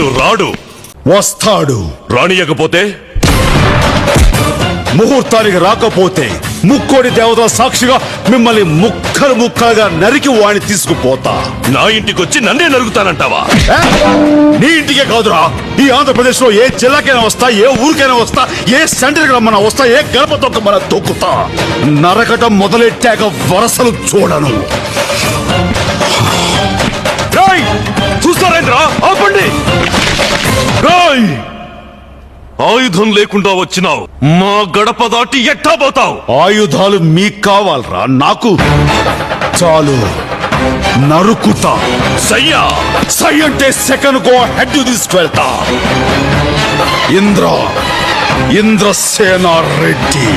వాడు రాడు. వస్తాడు. రానియకపోతే? ముహూర్తానికి రాకపోతే ముక్కోడి దేవతల సాక్షిగా మిమ్మల్ని ముక్కలు ముక్కలుగా నరికి వాడిని తీసుకుపోతా. నా ఇంటికొచ్చి నన్నే నరుగుతానంటావా? నీ ఇంటికే కాదురా, ఈ ఆంధ్రప్రదేశ్ లో ఏ జిల్లాకైనా వస్తా, ఏ ఊరికైనా వస్తా, ఏ సెంటర్ రమ్మన్నా వస్తా, ఏ గడప తొక్కమన్నా తొక్కుతా. నరకటం మొదలెట్టాక వరసలు చూడను. చూస్తారేంద్రా, ఆపండి. ఆయుధం లేకుండా వచ్చినావు, మా గడప దాటి ఎట్టా పోతావు? ఆయుధాలు మీకు కావాలరా, నాకు చాలు. నరుకుతా. సయ్యా సై అంటే సెకండ్ కో హెడ్ తీసుకువెళ్తా. ఇంద్రసేన రెడ్డి.